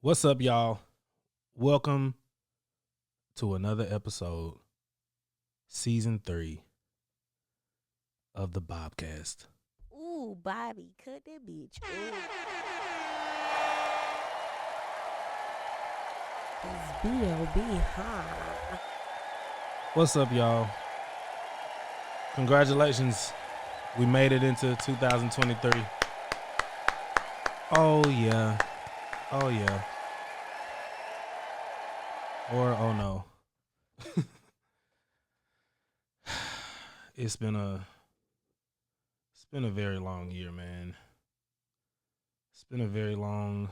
What's up, y'all? Welcome to another episode, season 3 of the BoBCast. Ooh, Bobby, cut that bitch. Ooh. It's B.o.B, huh? What's up, y'all? Congratulations. We made it into 2023. Oh, yeah. Oh, yeah. Or, oh, no. It's been a very long year, man. It's been a very long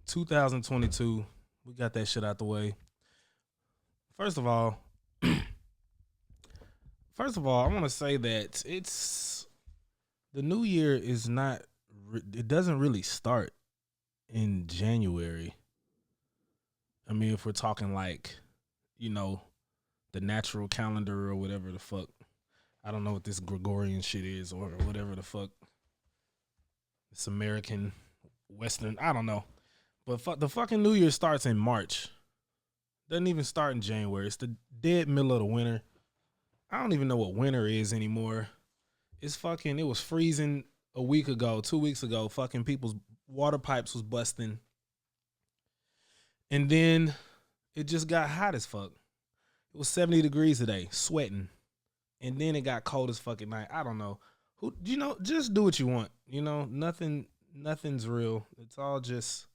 2022. We got that shit out the way. First of all, I want to say that the new year is not. It doesn't really start in January. I mean, if we're talking like, the natural calendar or whatever the fuck. I don't know what this Gregorian shit is or whatever the fuck. It's American, Western. I don't know. But the fucking New Year starts in March. Doesn't even start in January. It's the dead middle of the winter. I don't even know what winter is anymore. It was freezing a week ago, 2 weeks ago. Fucking people's water pipes was busting. And then it just got hot as fuck. It was 70 degrees today, sweating. And then it got cold as fuck at night. I don't know. Just do what you want. Nothing's real. It's all just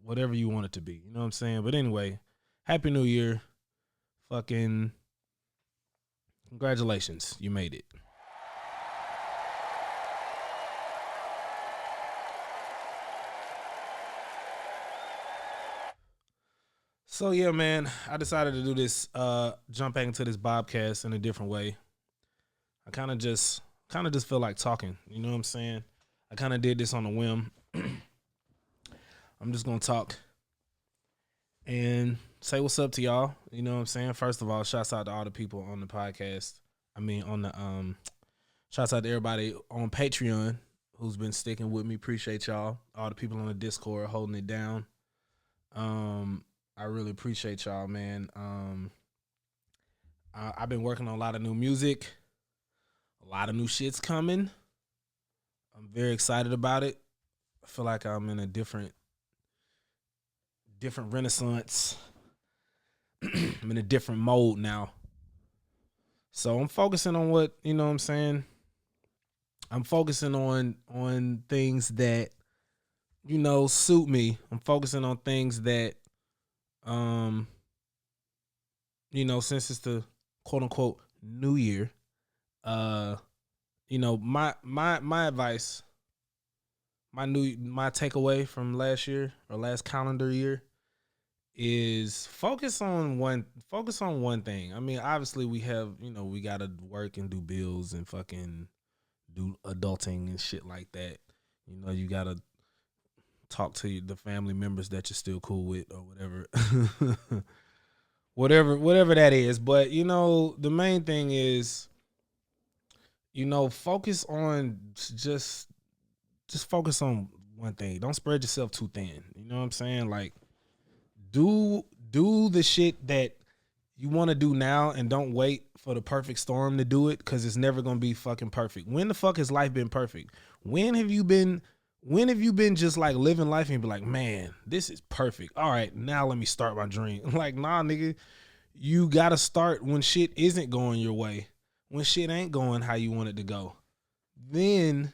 whatever you want it to be. You know what I'm saying? But anyway, Happy New Year. Fucking congratulations. You made it. So yeah, man, I decided to do this, jump back into this BoBCast in a different way. I kind of just feel like talking. You know what I'm saying? I kind of did this on a whim. I'm just gonna talk and say what's up to y'all. You know what I'm saying? First of all, shouts out to all the people on the podcast. I mean, on the shouts out to everybody on Patreon who's been sticking with me. Appreciate y'all. All the people on the Discord holding it down. I really appreciate y'all, man. I've been working on a lot of new music. A lot of new shit's coming. I'm very excited about it. I feel like I'm in a different renaissance. I'm in a different mode now. So I'm focusing on what, you know what I'm saying? I'm focusing on things that, suit me. I'm focusing on things that since it's the quote unquote new year, my advice, my takeaway from last year or last calendar year is focus on one thing. I mean, obviously we have, we gotta work and do bills and fucking do adulting and shit like that. You gotta talk to the family members that you're still cool with or whatever. whatever that is. But the main thing is, focus on just focus on one thing. Don't spread yourself too thin. You know what I'm saying? Like do the shit that you want to do now and don't wait for the perfect storm to do it, because it's never gonna be fucking perfect. When the fuck has life been perfect? When have you been just like living life and be like, man, this is perfect. All right, now let me start my dream. Like, nah, nigga, you gotta start when shit isn't going your way, when shit ain't going how you want it to go. Then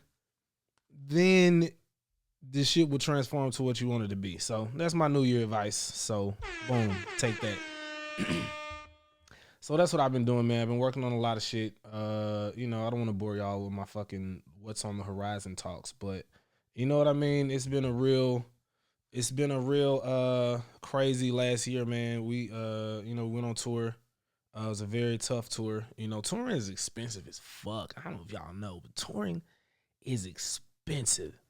this shit will transform to what you want it to be. So that's my New Year advice. So boom, take that. So that's what I've been doing, man. I've been working on a lot of shit. I don't want to bore y'all with my fucking what's on the horizon talks, but you know what I mean? It's been a real crazy last year, man. We went on tour. It was a very tough tour. Touring is expensive as fuck. I don't know if y'all know, but touring is expensive.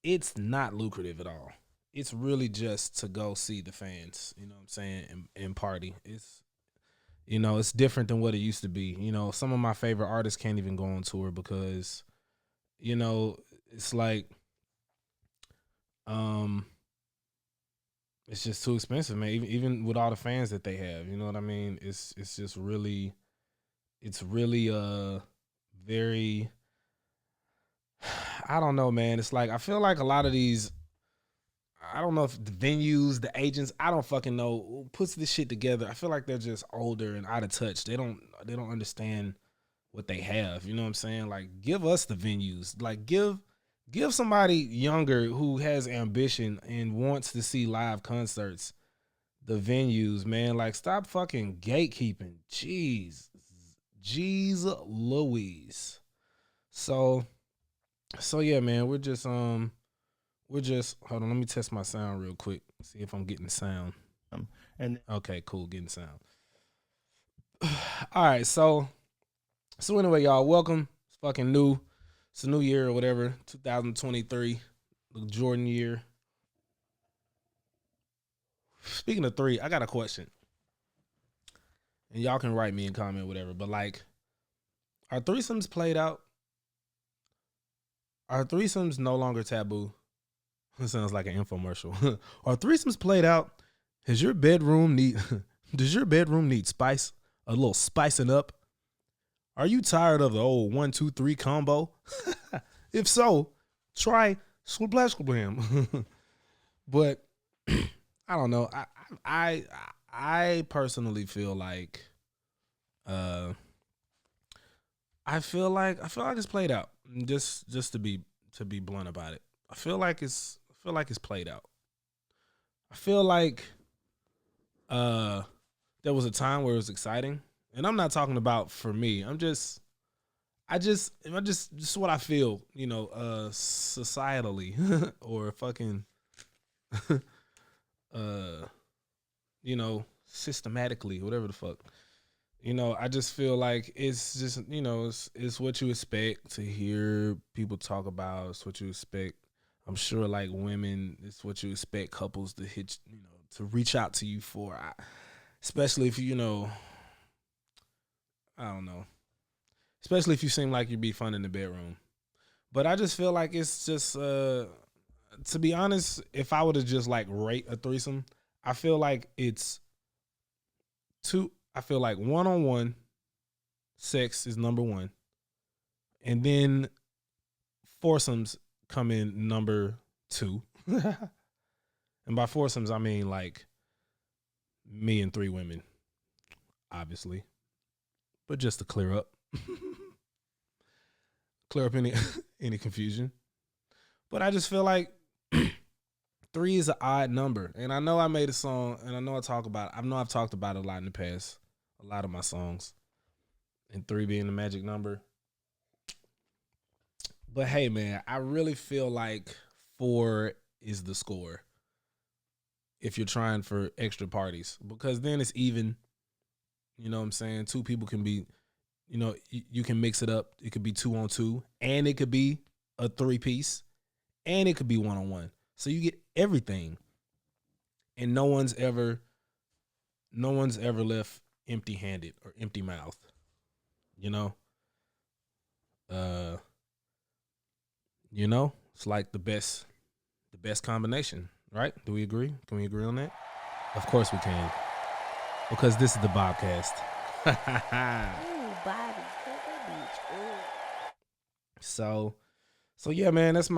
It's not lucrative at all. It's really just to go see the fans, you know what I'm saying, and party. It's different than what it used to be. Some of my favorite artists can't even go on tour because you know, it's like, um, it's just too expensive, man. Even with all the fans that they have, you know what I mean? It's just really, it's really very. I don't know, man. It's like I feel like a lot of these. I don't know if the venues, the agents, I don't fucking know who puts this shit together. I feel like they're just older and out of touch. They don't understand what they have. You know what I'm saying? Like, give us the venues. Like, give somebody younger who has ambition and wants to see live concerts the venues, man. Like, stop fucking gatekeeping. Jeez Louise. So yeah, man, we're just hold on, let me test my sound real quick. See if I'm getting sound. And okay, cool, getting sound. All right, so anyway, y'all, welcome. It's fucking new. It's a new year or whatever, 2023, the Jordan year. Speaking of three, I got a question. And y'all can write me and comment, whatever. But like, are threesomes played out? Are threesomes no longer taboo? It sounds like an infomercial. Are threesomes played out? Does your bedroom need spice? A little spicing up? Are you tired of the old 1, 2, 3 combo? If so, try Splash Blam. But I don't know. I personally feel like I feel like it's played out. Just to be blunt about it. I feel like it's played out. I feel like there was a time where it was exciting. And I'm not talking about for me. Just what I feel, societally or fucking systematically, whatever the fuck. I just feel like it's just, it's what you expect to hear people talk about. It's what you expect. I'm sure, like, women, it's what you expect couples to hit, to reach out to you for. Especially if I don't know. Especially if you seem like you'd be fun in the bedroom. But I just feel like it's just, to be honest, if I were to just like rate a threesome, I feel like it's I feel like one-on-one sex is number one. And then foursomes come in number two. And by foursomes, I mean like me and three women, obviously. But just to clear up. Clear up any confusion. But I just feel like three is an odd number. And I know I made a song, and I know I've talked about it a lot in the past. A lot of my songs. And three being the magic number. But hey, man, I really feel like four is the score if you're trying for extra parties. Because then it's even. You know what I'm saying? Two people can be, you can mix it up. It could be 2-on-2, and it could be a 3-piece, and it could be 1-on-1. So you get everything. And no one's ever left empty-handed or empty-mouthed. It's like the best combination, right? Do we agree? Can we agree on that? Of course we can. Because this is the BoBCast. Ooh, Bobby, cut that bitch. Ooh. So yeah, man, that's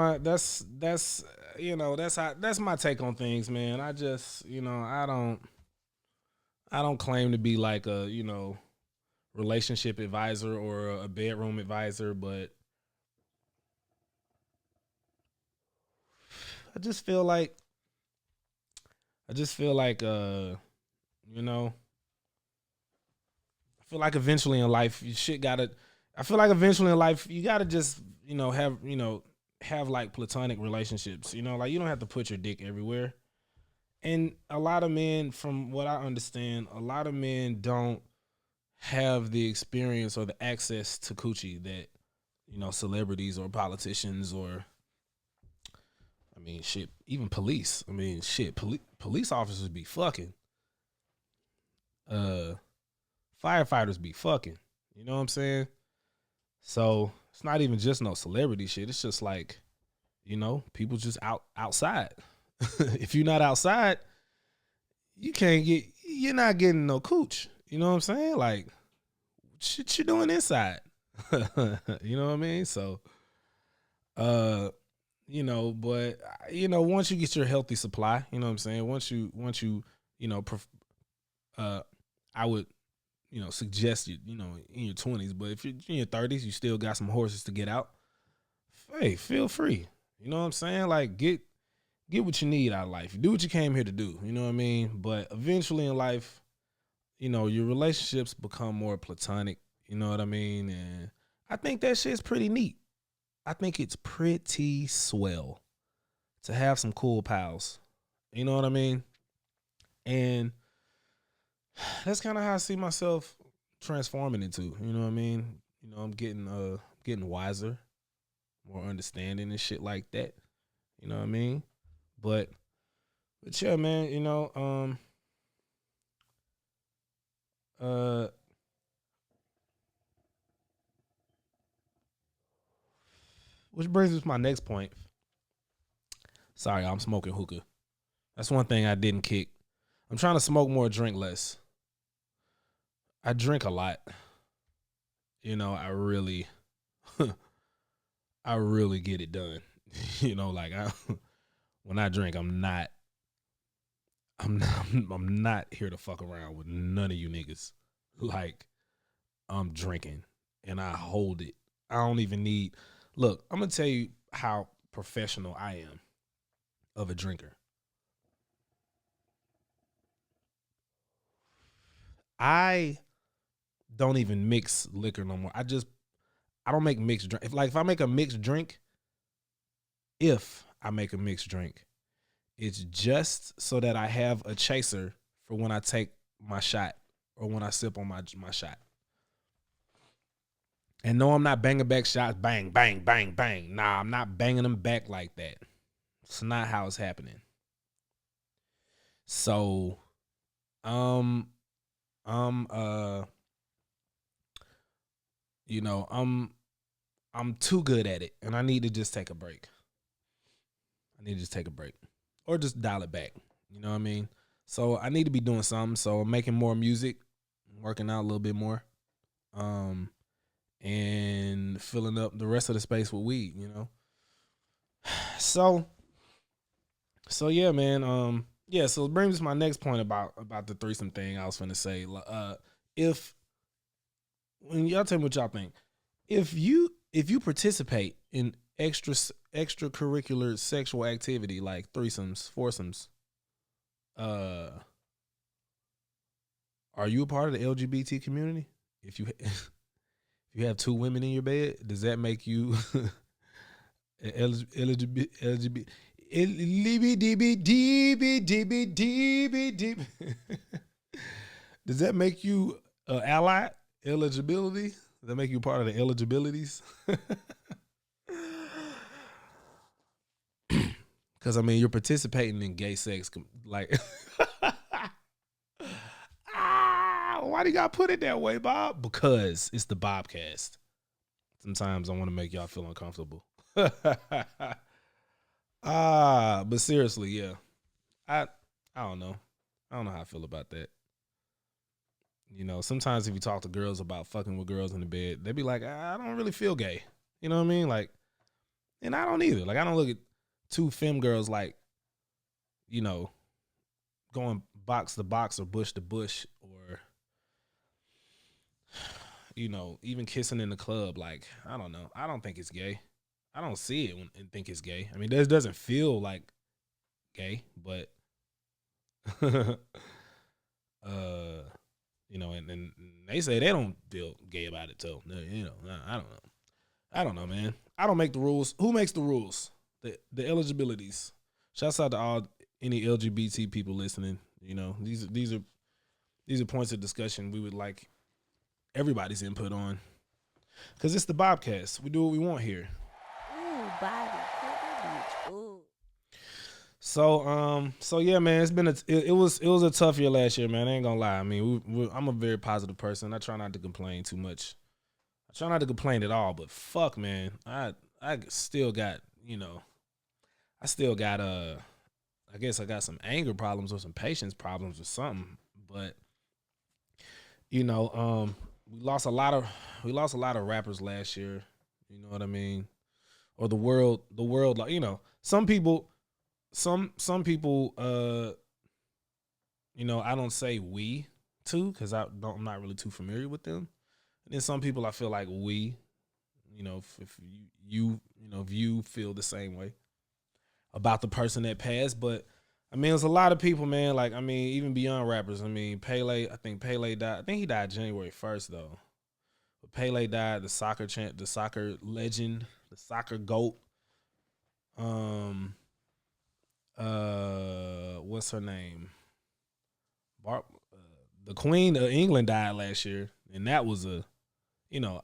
my take on things, man. I just, I don't claim to be like a, relationship advisor or a bedroom advisor, but I just feel like I feel like eventually in life eventually in life you gotta just, have like platonic relationships. Like, you don't have to put your dick everywhere. And a lot of men, from what I understand, a lot of men don't have the experience or the access to coochie that, celebrities or politicians or, I mean, shit, even police. I mean, shit, police officers be fucking. Firefighters be fucking. You know what I'm saying? So it's not even just no celebrity shit. It's just like, people just outside. If you're not outside, you're not getting no cooch. You know what I'm saying? Like, shit you doing inside. You know what I mean? So, but once you get your healthy supply, you know what I'm saying? Once you, I would, suggest you, in your 20s, but if you're in your 30s, you still got some horses to get out. Hey, feel free. You know what I'm saying? Like, get what you need out of life. Do what you came here to do. You know what I mean? But eventually in life, your relationships become more platonic. You know what I mean? And I think that shit's pretty neat. I think it's pretty swell to have some cool pals. You know what I mean? And that's kind of how I see myself transforming into. You know what I mean? I'm getting wiser, more understanding and shit like that. You know what I mean? But yeah, man, which brings us to my next point. Sorry, I'm smoking hookah. That's one thing I didn't kick. I'm trying to smoke more, drink less. I drink a lot. I really, I really get it done. Like when I drink, I'm not here to fuck around with none of you niggas. Like, I'm drinking and I hold it. I don't even need. Look, I'm gonna tell you how professional I am of a drinker. I don't even mix liquor no more. I don't make mixed drink. If I make a mixed drink, it's just so that I have a chaser for when I take my shot or when I sip on my shot. And no, I'm not banging back shots, bang, bang, bang, bang. Nah, I'm not banging them back like that. It's not how it's happening. So, I'm too good at it, and I need to just take a break. Or just dial it back. You know what I mean? So I need to be doing something. So I'm making more music, working out a little bit more, and filling up the rest of the space with weed. So yeah, man. Yeah. So it brings me to my next point about the threesome thing. I was finna say, when y'all tell me what y'all think, if you participate in extracurricular sexual activity like threesomes, foursomes, are you a part of the LGBT community? If you if you have two women in your bed, does that make you LGBT? Does that make you ally? Eligibility? Does that make you part of the eligibilities? Because, you're participating in gay sex. Like, why do you got to put it that way, Bob? Because it's the BoBCast. Sometimes I want to make y'all feel uncomfortable. But seriously, yeah. I don't know. I don't know how I feel about that. Sometimes if you talk to girls about fucking with girls in the bed, they be like, I don't really feel gay. You know what I mean? Like, and I don't either. Like, I don't look at two femme girls like, going box to box or bush to bush or, even kissing in the club. Like, I don't know. I don't think it's gay. I don't see it and think it's gay. This doesn't feel like gay, but, and they say they don't feel gay about it too. I don't know. I don't know, man. I don't make the rules. Who makes the rules? The eligibilities. Shouts out to any LGBT people listening. These are points of discussion we would like everybody's input on. Cause it's the BoBCast. We do what we want here. Ooh, Bobby, bitch. Ooh. So yeah, man. It was a tough year last year, man. I ain't gonna lie. I'm a very positive person. I try not to complain too much. I try not to complain at all, but fuck, man, I still got, I still got I guess I got some anger problems or some patience problems or something. But we lost a lot of rappers last year. You know what I mean? Or the world, like some people, some people, I don't say we too because I'm not really too familiar with them. And then some people I feel like we, if if you feel the same way about the person that passed. But I mean, there's a lot of people, man. Like, I mean, even beyond rappers. I mean, Pele. I think Pele died. I think he died January 1st though. But Pele died. The soccer the soccer legend, the soccer goat. Um. What's her name? The Queen of England died last year, and that was a, you know,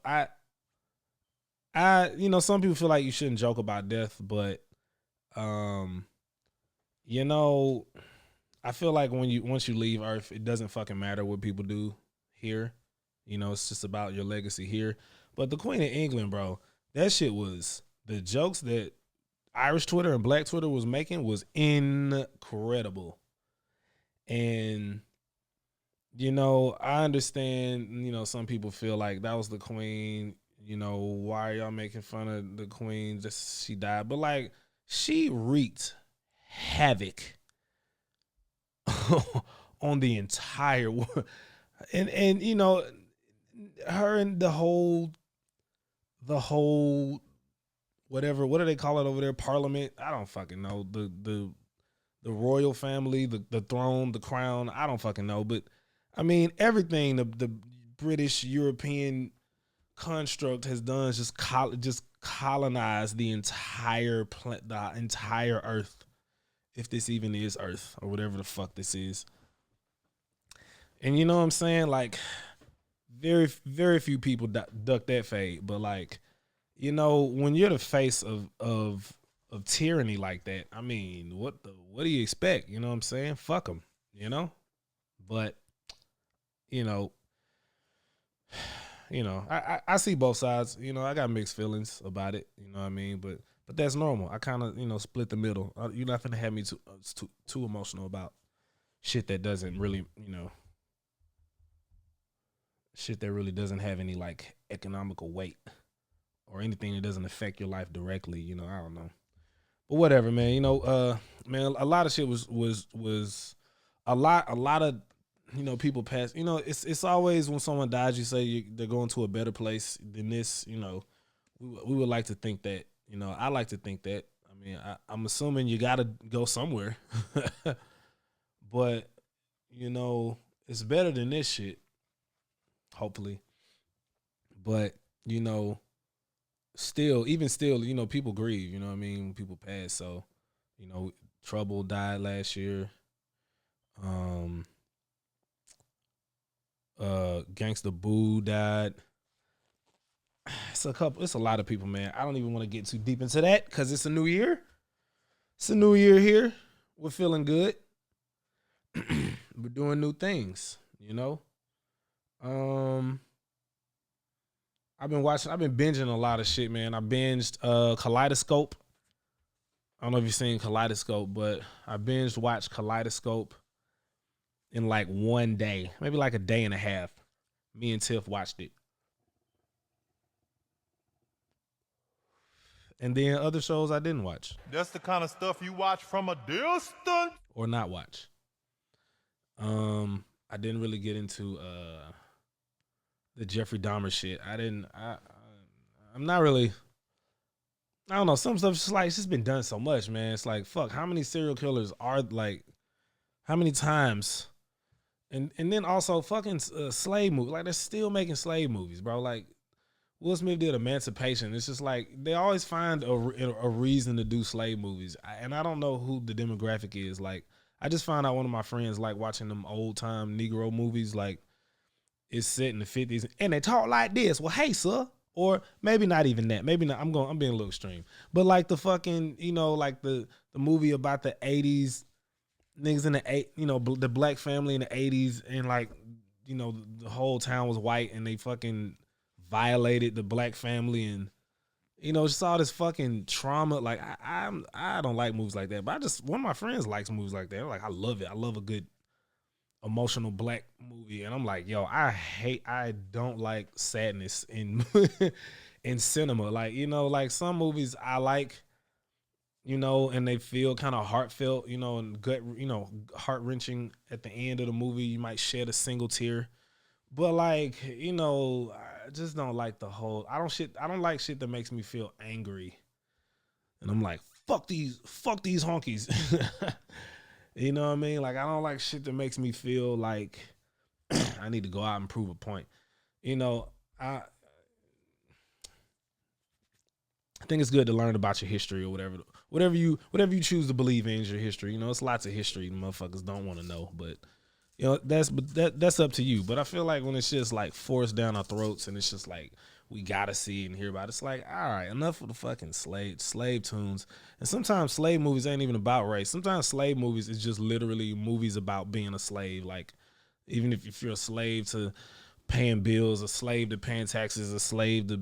some people feel like you shouldn't joke about death, but, um, you know, I feel like once you leave Earth, it doesn't fucking matter what people do here. It's just about your legacy here. But the Queen of England, bro, that shit was the jokes that Irish Twitter and Black Twitter was making was incredible. And I understand, some people feel like that was the queen, why are y'all making fun of the queen just she died? But like she wreaked havoc on the entire world. And her and the whole whatever, what do they call it over there? Parliament? I don't fucking know. The royal family, the throne, the crown, I don't fucking know. But I mean, everything the British European construct has done is just colonize the entire Earth, if this even is Earth or whatever the fuck this is. And you know what I'm saying? Like, very very few people duck that fate. But like, when you're the face of tyranny like that, I mean, what do you expect? You know what I'm saying? Fuck them, But you know, I see both sides. I got mixed feelings about it. You know what I mean? But that's normal. I kind of split the middle. You're not gonna have me too emotional about shit that doesn't really shit that really doesn't have any like economical weight or anything that doesn't affect your life directly. I don't know. But whatever, man. Man, a lot of shit was a lot of people pass. It's always when someone dies, you say they're going to a better place than this. We would like to think that. I like to think that. I mean, I'm assuming you got to go somewhere, but it's better than this shit. Hopefully, but even still, people grieve. You know what I mean? When people pass, so Trouble died last year. Gangsta Boo died. It's a lot of people, man. I don't even want to get too deep into that because it's a new year. It's a new year here. We're feeling good. We're doing new things, I've been binging a lot of shit, man. I binged Kaleidoscope. I don't know if you've seen Kaleidoscope, but I watched Kaleidoscope in like one day, maybe like a day and a half. Me and Tiff watched it. And then other shows I didn't watch. That's the kind of stuff you watch from a distance. Or not watch. I didn't really get into the Jeffrey Dahmer shit. I'm not really. I don't know. Some stuff just like it's just been done so much, man. It's like fuck. How many serial killers are like? How many times? And then also fucking slave movies. Like they're still making slave movies, bro. Like Will Smith did Emancipation. It's just like they always find a reason to do slave movies. And I don't know who the demographic is. Like I just found out one of my friends like watching them old time Negro movies. Like it's set in the 50s and they talk like this. Well, hey, sir. Or maybe not even that. Maybe not. I'm being a little extreme. But like the fucking, like the movie about the 80s niggas in the the black family in the 80s and like, the whole town was white and they fucking violated the black family and just all this fucking trauma. Like I don't like movies like that. But one of my friends likes movies like that. Like I love it. I love a good emotional black movie. And I'm like, yo, I don't like sadness in in cinema. Like, like some movies I like, and they feel kind of heartfelt, and gut, heart wrenching at the end of the movie. You might shed a single tear. But like, I just don't like the whole. I don't like shit that makes me feel angry. And I'm like, fuck these honkies. You know what I mean? Like, I don't like shit that makes me feel like I need to go out and prove a point. I think it's good to learn about your history or whatever you choose to believe in is your history. It's lots of history motherfuckers don't want to know, but that's up to you. But I feel like when it's just like forced down our throats and it's just like we gotta see it and hear about it, it's like, all right, enough of the fucking slave tunes. And sometimes slave movies ain't even about race. Sometimes slave movies is just literally movies about being a slave. Like, even if you're a slave to paying bills, a slave to paying taxes, a slave to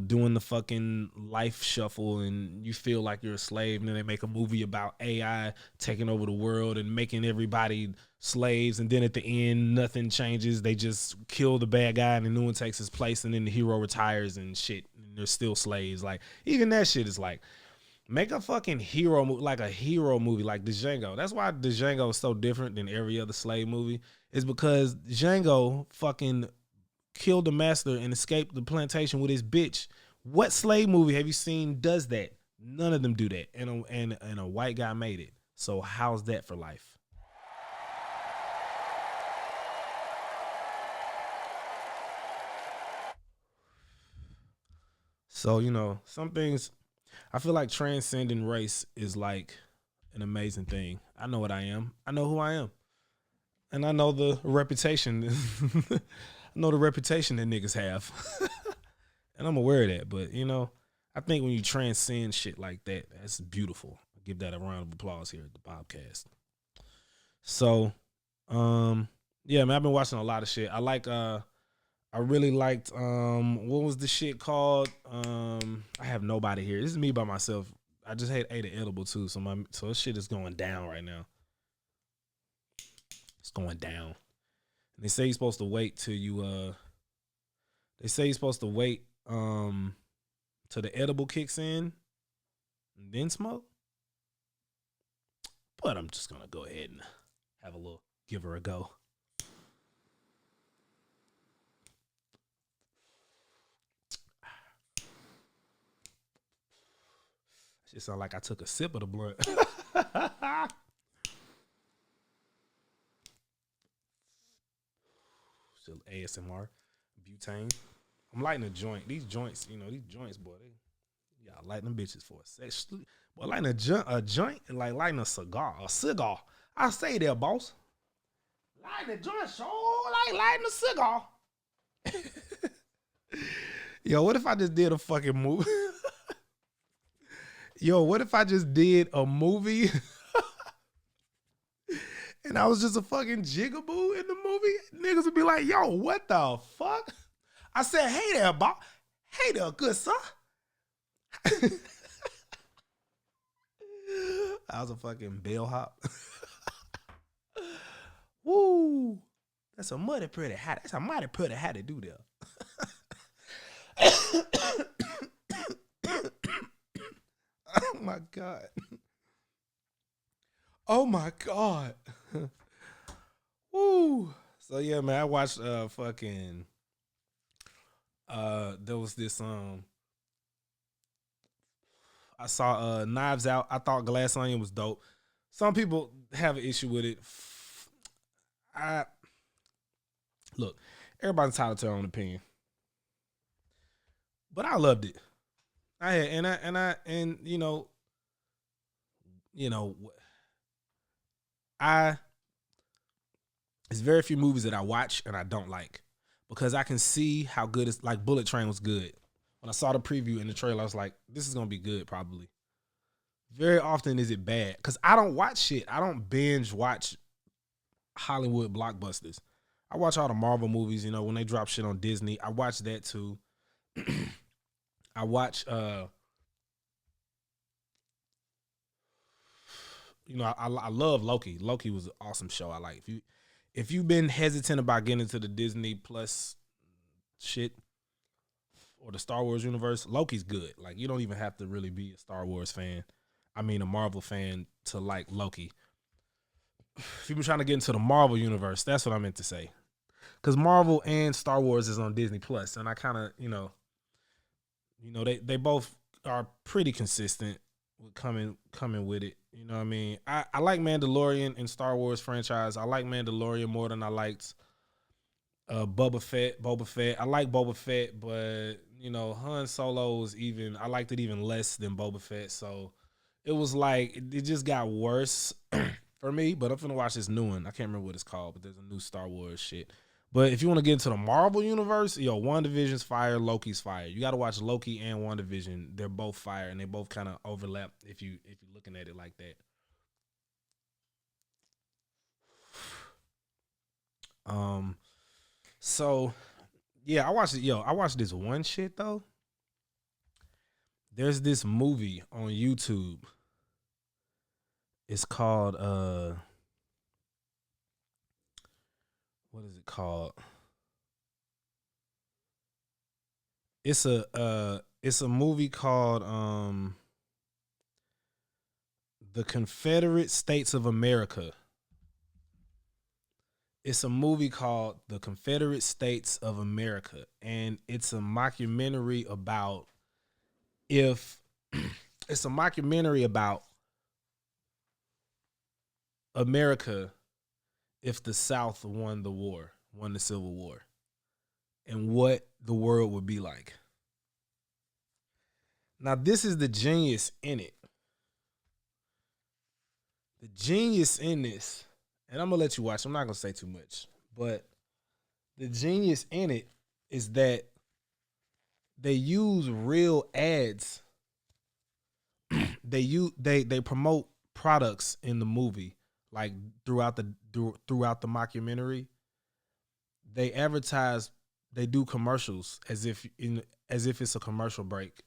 doing the fucking life shuffle, and you feel like you're a slave, and then they make a movie about AI taking over the world and making everybody slaves, and then at the end nothing changes. They just kill the bad guy and the new one takes his place, and then the hero retires and shit, and they're still slaves. Like, even that shit is like, make a fucking hero movie, like a hero movie like Django. That's why Django is so different than every other slave movie, is because Django fucking killed the master and escaped the plantation with his bitch. What slave movie have you seen does that? None of them do that. And a white guy made it. So how's that for life? So, some things, I feel like transcending race is like an amazing thing. I know what I am. I know who I am. And I know the reputation. I know the reputation that niggas have. And I'm aware of that. But, I think when you transcend shit like that, that's beautiful. I'll give that a round of applause here at the BoBCast. So, yeah, man, I've been watching a lot of shit. I really liked, what was the shit called? I have nobody here. This is me by myself. I just ate an edible too. So this shit is going down right now. It's going down. And they say you're supposed to wait till you, till the edible kicks in and then smoke. But I'm just going to go ahead and have give her a go. It sound like I took a sip of the blunt. Still ASMR. Butane. I'm lighting a joint. These joints, boy, y'all lighting them bitches for a sec. Boy, lighting a joint and like lighting a cigar. I say there, boss. Lighting a joint, so like lighting a cigar. Yo, what if I just did a fucking movie? Yo, what if I just did a movie and I was just a fucking jigaboo in the movie? Niggas would be like, yo, what the fuck? I said, hey there, boss. Hey there, good sir. I was a fucking bellhop. Woo. That's a mighty pretty hat. That's a mighty pretty hat to do there. Oh my God. Oh my God. Woo. So yeah, man, I watched fucking there was this I saw Knives Out. I thought Glass Onion was dope. Some people have an issue with it. Look, everybody's entitled to their own opinion. But I loved it. It's very few movies that I watch and I don't like because I can see how good it's like. Bullet Train was good. When I saw the preview in the trailer, I was like, this is going to be good probably. Very often is it bad because I don't watch shit. I don't binge watch Hollywood blockbusters. I watch all the Marvel movies, you know, when they drop shit on Disney. I watch that too. I watch you know, I love Loki. Loki was an awesome show. I like. If you've been hesitant about getting into the Disney Plus shit or the Star Wars universe, Loki's good. Like, you don't even have to really be a Star Wars fan. I mean, a Marvel fan to like Loki. If you've been trying to get into the Marvel universe, that's what I meant to say. Because Marvel and Star Wars is on Disney Plus, and I kind of, they both are pretty consistent with coming with it. You know what I mean? I like Mandalorian and Star Wars franchise. I like Mandalorian more than I liked Boba Fett. I like Boba Fett, but Han Solo's I liked it even less than Boba Fett. So it was like it just got worse for me. But I'm finna watch this new one. I can't remember what it's called, but there's a new Star Wars shit. But if you want to get into the Marvel universe, WandaVision's fire, Loki's fire. You got to watch Loki and WandaVision. They're both fire, and they both kind of overlap if you're looking at it like that. So yeah, I watched it. I watched this one shit though. There's this movie on YouTube. It's called what is it called? It's a movie called The Confederate States of America. It's a movie called The Confederate States of America, and it's a mockumentary about America if the South won the Civil War, and what the world would be like. Now, this is the genius in it. The genius in this, and I'm going to let you watch. I'm not going to say too much, but the genius in it is that they use real ads. They promote products in the movie, like throughout the mockumentary. They advertise, they do commercials as if it's a commercial break.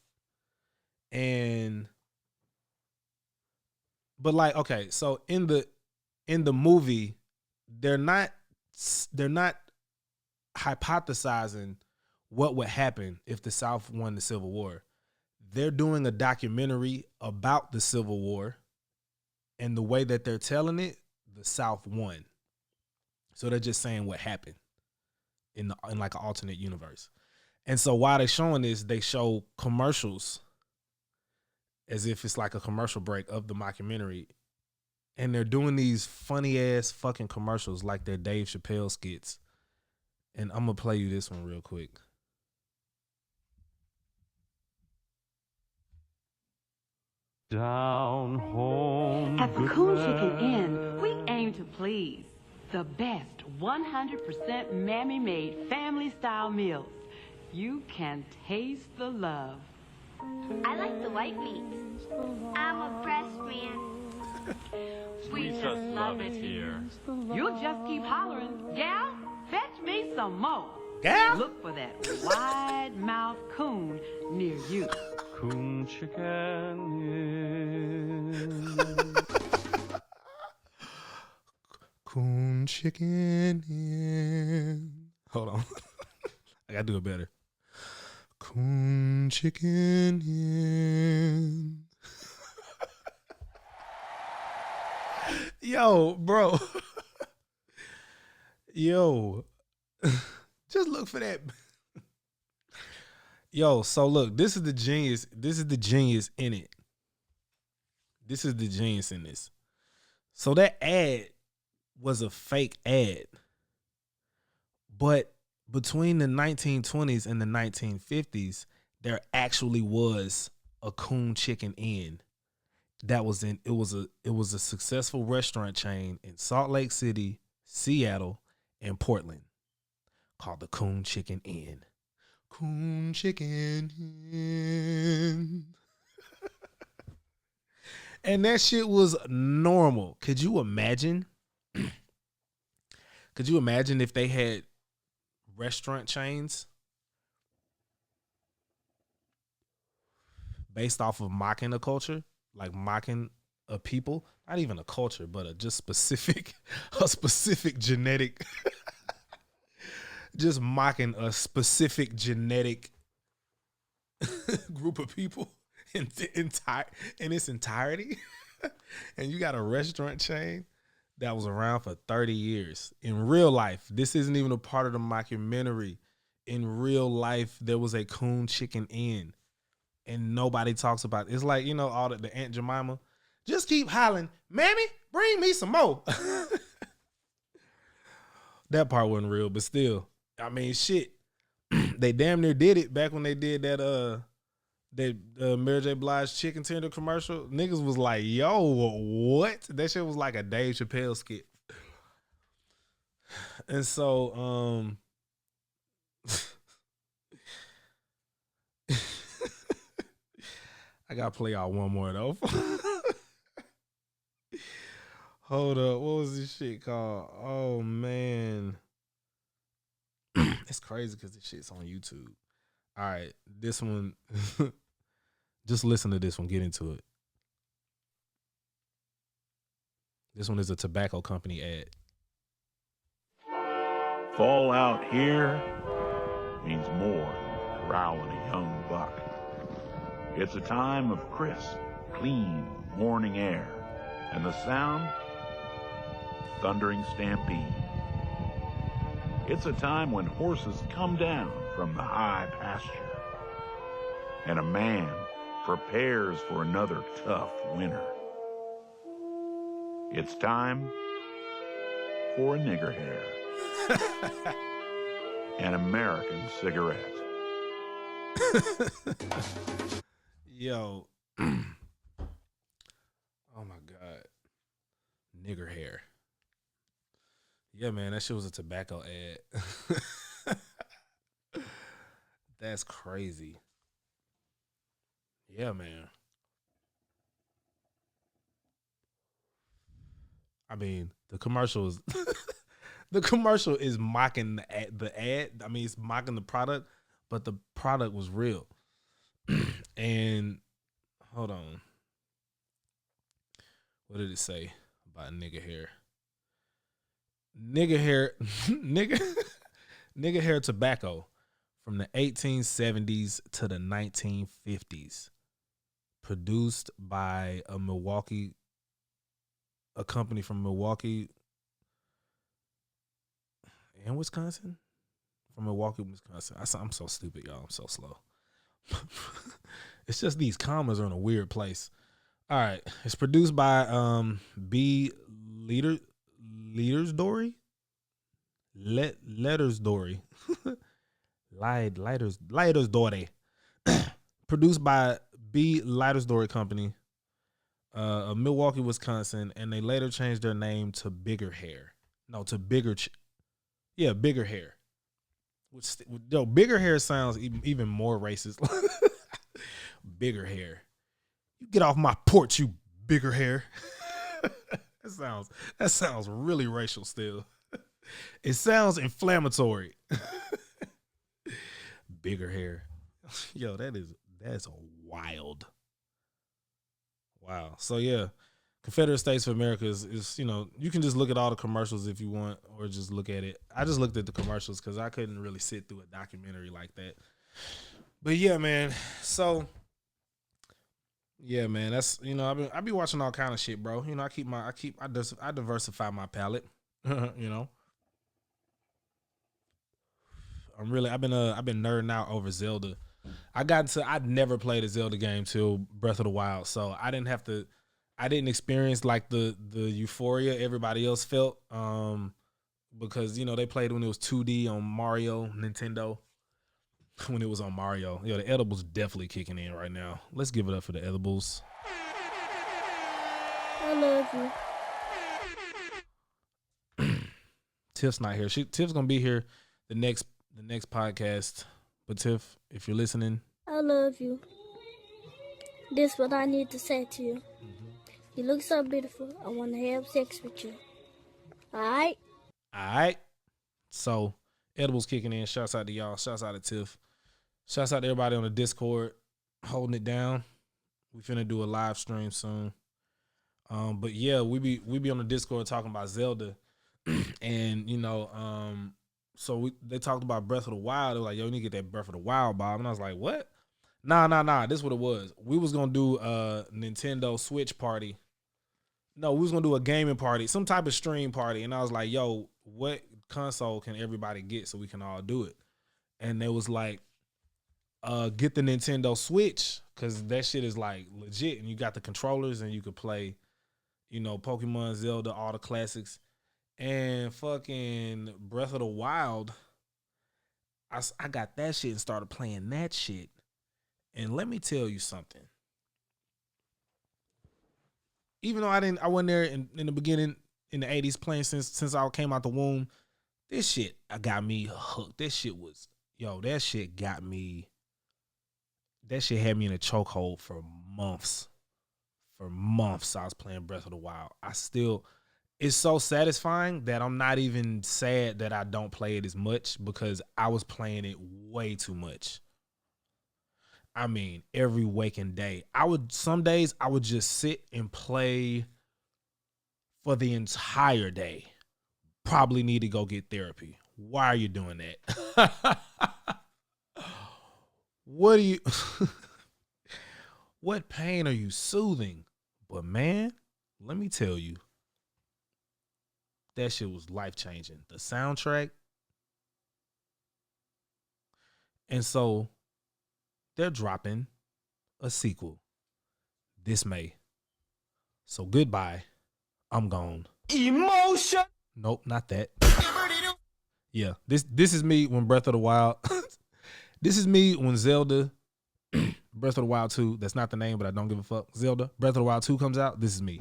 But like, okay, so in the movie, they're not hypothesizing what would happen if the South won the Civil War. They're doing a documentary about the Civil War, and the way that they're telling it, the South won. So they're just saying what happened in like an alternate universe. And so while they're showing this, they show commercials as if it's like a commercial break of the mockumentary. And they're doing these funny ass fucking commercials like they're Dave Chappelle skits. And I'm going to play you this one real quick. Down home. At the Coon Chicken Inn, we aim to please. The best 100% mammy-made family-style meals. You can taste the love. I like the white meat. I'm a breast man. We just love it here. You'll just keep hollering, gal, fetch me some more. Gal? Look for that wide-mouthed coon near you. Coon Chicken Inn. Coon Chicken Inn. Hold on. I gotta do it better. Coon Chicken Inn. Yo, bro. Yo. Just look for that. Yo, so look, this is the genius. This is the genius in it. This is the genius in this. So that ad was a fake ad. But between the 1920s and the 1950s, there actually was a Coon Chicken Inn. It was a successful restaurant chain in Salt Lake City, Seattle, and Portland called the Coon Chicken Inn. Coon Chicken Inn. And that shit was normal. Could you imagine Could you imagine if they had restaurant chains based off of mocking a culture, like mocking a people, not even a culture, but a just specific, a specific genetic, just mocking a specific genetic group of people in its entirety. And you got a restaurant chain that was around for 30 years. In real life, this isn't even a part of the mockumentary. In real life, there was a Coon Chicken Inn, and nobody talks about it. It's like, you know, all the Aunt Jemima, just keep hollering, Mammy, bring me some more. That part wasn't real, but still, I mean, shit. They damn near did it back when they did that Mary J. Blige chicken tender commercial. Niggas was like, yo, what? That shit was like a Dave Chappelle skit. And so, I gotta play y'all one more though. Hold up, what was this shit called? Oh man. It's crazy because this shit's on YouTube. All right, this one, just listen to this one, get into it. This one is a tobacco company ad. Fall out here means more than corralling a young buck. It's a time of crisp, clean morning air and the sound, thundering stampede. It's a time when horses come down from the high pasture and a man prepares for another tough winter. It's time for a nigger hair. An American cigarette. Yo. Oh my God. Nigger hair. Yeah, man, that shit was a tobacco ad. That's crazy. Yeah, man. I mean, the commercial is mocking the ad. I mean, it's mocking the product, but the product was real. And hold on. What did it say about nigger hair? Nigger hair tobacco from the 1870s to the 1950s. Produced by a company from Milwaukee and Wisconsin? From Milwaukee, Wisconsin. I'm so stupid, y'all. I'm so slow. It's just these commas are in a weird place. All right. It's produced by B. Leaders Dory. Lighters Dory. Produced by B. Lighters Dory Company, of Milwaukee, Wisconsin, and they later changed their name to Bigger Hair. No, to Bigger Hair. Bigger Hair sounds even more racist. Bigger Hair. You get off my porch, you bigger hair. That sounds really racial still. It sounds inflammatory. Bigger hair. Yo, that's wild. Wow. So yeah, Confederate States of America is, you know, you can just look at all the commercials if you want, or just look at it. I just looked at the commercials because I couldn't really sit through a documentary like that. But yeah, man. So yeah, man. That's, you know, I be watching all kind of shit, bro. You know, I diversify my palette. You know, I've been nerding out over Zelda. I'd never played a Zelda game till Breath of the Wild, so I didn't experience like the euphoria everybody else felt, because, you know, they played when it was 2D on Mario Nintendo. When it was on Mario. Yo, the edibles definitely kicking in right now. Let's give it up for the edibles. I love you. Tiff's not here. Tiff's gonna be here the next podcast. But Tiff, if you're listening, I love you. This is what I need to say to you. You look so beautiful. I want to have sex with you. All right? All right. So edibles kicking in. Shouts out to y'all. Shouts out to Tiff. Shouts out to everybody on the Discord holding it down. We finna do a live stream soon. But yeah, we be on the Discord talking about Zelda, and so they talked about Breath of the Wild. They were like, "Yo, you need to get that Breath of the Wild, Bob." And I was like, "What? Nah. This is what it was. We was gonna do a Nintendo Switch party. No, we was gonna do a gaming party, some type of stream party." And I was like, "Yo, what console can everybody get so we can all do it?" And they was like, "Get the Nintendo Switch because that shit is like legit, and you got the controllers and you could play." Pokemon, Zelda, all the classics, and fucking Breath of the Wild. I got that shit and started playing that shit. And let me tell you something. Even though I wasn't there in the beginning in the 80s playing since I came out the womb, this shit got me hooked. That shit got me. That shit had me in a chokehold for months. For months, I was playing Breath of the Wild. It's so satisfying that I'm not even sad that I don't play it as much because I was playing it way too much. I mean, every waking day. Some days I would just sit and play for the entire day. Probably need to go get therapy. Why are you doing that? What pain are you soothing? But man, let me tell you, that shit was life-changing. The soundtrack. And so they're dropping a sequel this May. So goodbye. I'm gone. Emotion. Nope, not that. Yeah, this is me when Breath of the Wild. This is me when Zelda Breath of the Wild 2, that's not the name, but I don't give a fuck. Zelda, Breath of the Wild 2 comes out, this is me.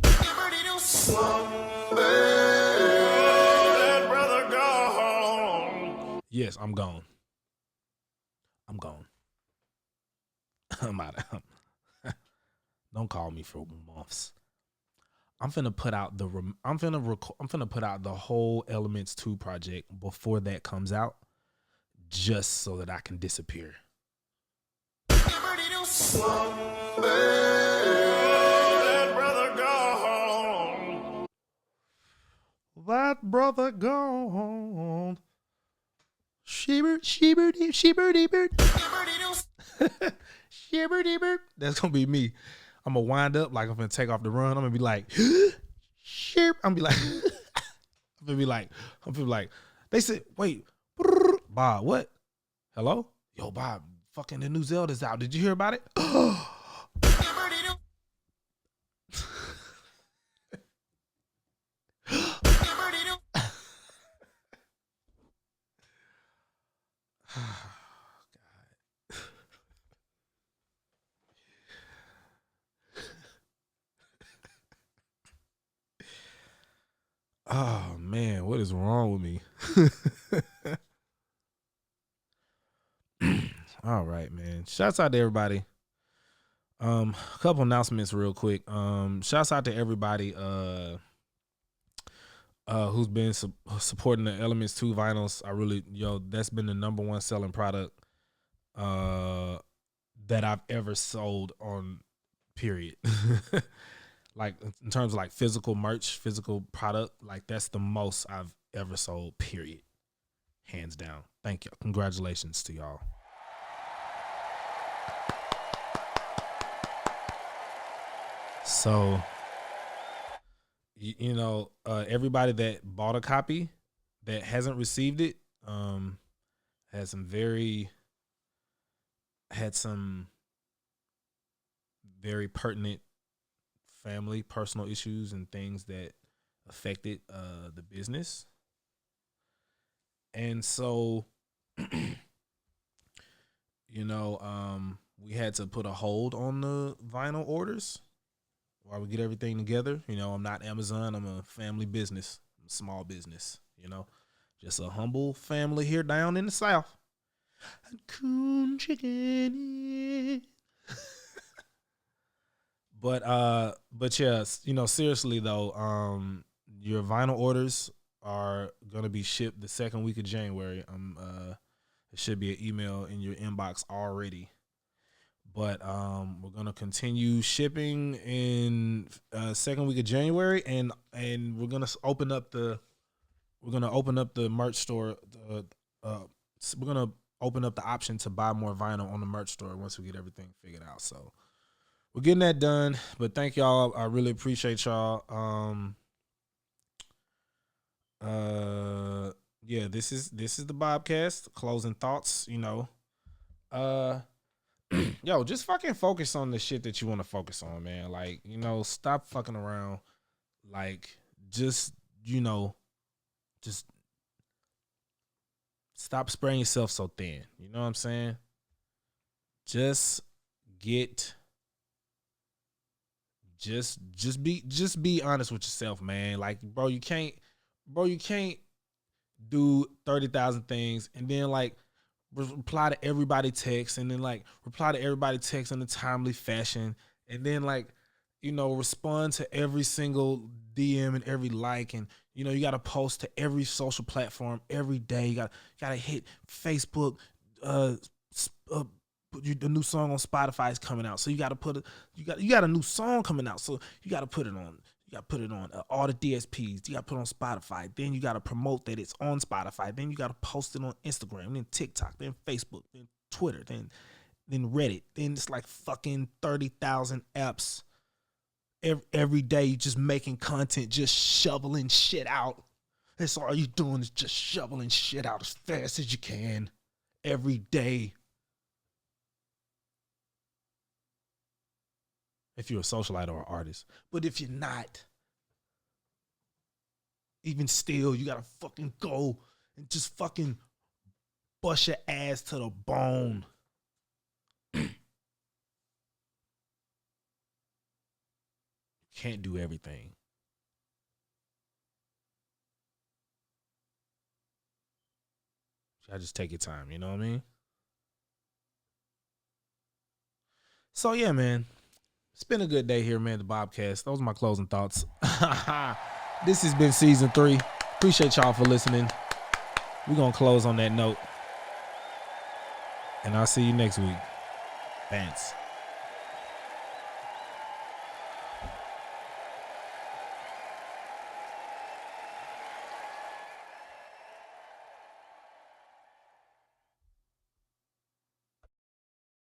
Yes, I'm gone. I'm out of Don't call me for months. I'm finna put out the whole Elements 2 project before that comes out, just so that I can disappear. That brother gone. Shibber-dee-bird. Shibber-dee-bird. That's gonna be me. I'm gonna wind up like I'm gonna take off the run. I'm gonna be like, shirp. I'm gonna be like, they said, wait, Bob, what? Hello? Yo, Bob, fucking the new Zelda's out. Did you hear about it? Oh man, what is wrong with me? All right, man. Shouts out to everybody. A couple announcements real quick. Shouts out to everybody who's been supporting the Elements 2 vinyls. I really, that's been the number one selling product that I've ever sold on, period. Like in terms of like physical merch, physical product, like that's the most I've ever sold, period. Hands down. Thank you. Congratulations to y'all. So, everybody that bought a copy that hasn't received it, had some very pertinent family, personal issues and things that affected the business. And so, we had to put a hold on the vinyl orders while we get everything together. I'm not Amazon. I'm a family business, I'm a small business, just a humble family here down in the South. Coon chicken. But yeah, seriously though, your vinyl orders are gonna be shipped the second week of January. It should be an email in your inbox already. But we're gonna continue shipping in second week of January, and we're gonna open up the merch store. We're gonna open up the option to buy more vinyl on the merch store once we get everything figured out. So we're getting that done. But thank y'all. I really appreciate y'all. Yeah, this is the BoBCast. Closing thoughts. Yo, just fucking focus on the shit that you want to focus on, man. Like, stop fucking around. Like, just stop spreading yourself so thin. You know what I'm saying? Just be honest with yourself, man. Like, bro, you can't do 30,000 things and then like reply to everybody text and then like reply to everybody text in a timely fashion and then like respond to every single DM and every like, and you got to post to every social platform every day. You got to hit Facebook. The new song on Spotify is coming out, so you got to you got a new song coming out, so you got to put it on. You got to put it on all the DSPs. You got to put it on Spotify. Then you got to promote that it's on Spotify. Then you got to post it on Instagram, then TikTok, then Facebook, then Twitter, then Reddit. Then it's like fucking 30,000 apps every day. You just making content, just shoveling shit out. That's all you doing is just shoveling shit out as fast as you can every day. If you're a socialite or an artist. But if you're not, even still, you gotta fucking go and just fucking bust your ass to the bone. Can't do everything. You gotta just take your time, you know what I mean? So yeah, man. It's been a good day here, man, the BoBCast. Those are my closing thoughts. This has been season 3. Appreciate y'all for listening. We're going to close on that note. And I'll see you next week. Thanks.